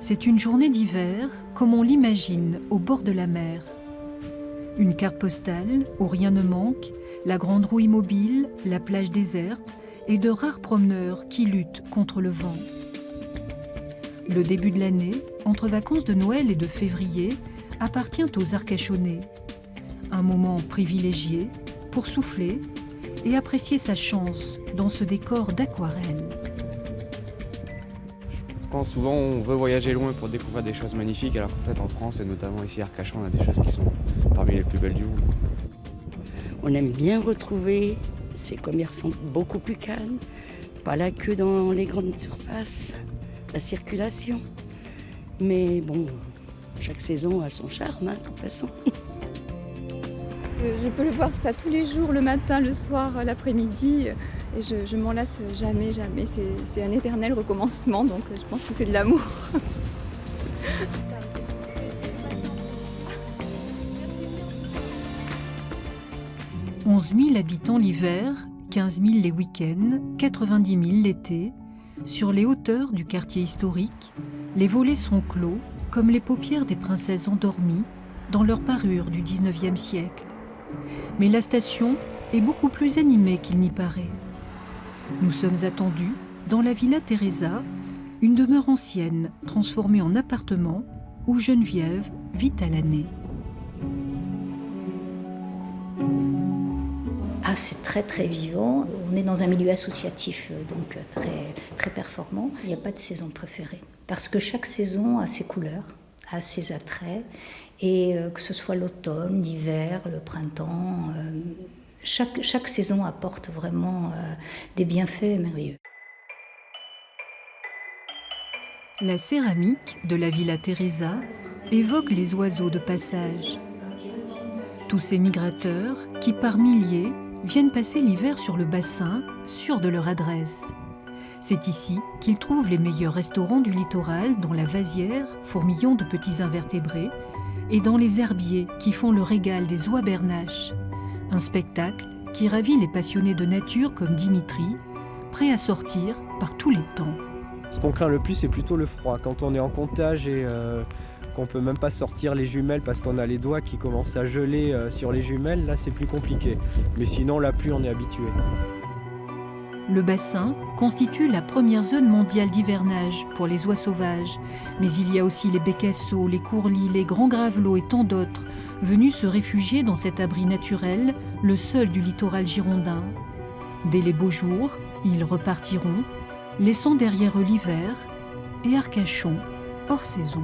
C'est une journée d'hiver comme on l'imagine au bord de la mer. Une carte postale où rien ne manque, la grande roue immobile, la plage déserte et de rares promeneurs qui luttent contre le vent. Le début de l'année, entre vacances de Noël et de février, appartient aux Arcachonnais. Un moment privilégié pour souffler et apprécier sa chance dans ce décor d'aquarelle. Quand souvent on veut voyager loin pour découvrir des choses magnifiques, alors qu'en fait en France et notamment ici à Arcachon, on a des choses qui sont parmi les plus belles du monde. On aime bien retrouver ces commerçants beaucoup plus calmes, pas la queue dans les grandes surfaces, la circulation. Mais bon, chaque saison a son charme, de toute façon. Je peux le voir ça tous les jours, le matin, le soir, l'après-midi. Et je m'en lasse jamais. C'est un éternel recommencement, donc je pense que c'est de l'amour. 11 000 habitants l'hiver, 15 000 les week-ends, 90 000 l'été. Sur les hauteurs du quartier historique, les volets sont clos comme les paupières des princesses endormies dans leur parure du 19e siècle. Mais la station est beaucoup plus animée qu'il n'y paraît. Nous sommes attendus dans la Villa Teresa, une demeure ancienne transformée en appartement où Geneviève vit à l'année. Ah, c'est très très vivant. On est dans un milieu associatif, donc très performant. Il n'y a pas de saison préférée, parce que chaque saison a ses couleurs, a ses attraits, et que ce soit l'automne, l'hiver, le printemps, chaque saison apporte vraiment des bienfaits merveilleux. La céramique de la Villa Teresa évoque les oiseaux de passage. Tous ces migrateurs qui, par milliers, viennent passer l'hiver sur le bassin, sûrs de leur adresse. C'est ici qu'ils trouvent les meilleurs restaurants du littoral, dans la vasière, fourmillant de petits invertébrés, et dans les herbiers qui font le régal des oies bernaches. Un spectacle qui ravit les passionnés de nature comme Dimitri, prêt à sortir par tous les temps. Ce qu'on craint le plus, c'est plutôt le froid. Quand on est en comptage et qu'on peut même pas sortir les jumelles parce qu'on a les doigts qui commencent à geler sur les jumelles, là c'est plus compliqué. Mais sinon, la pluie, on est habitué. Le bassin constitue la première zone mondiale d'hivernage pour les oies sauvages. Mais il y a aussi les bécasseaux, les courlis, les grands gravelots et tant d'autres venus se réfugier dans cet abri naturel, le seul du littoral girondin. Dès les beaux jours, ils repartiront, laissant derrière eux l'hiver et Arcachon hors saison.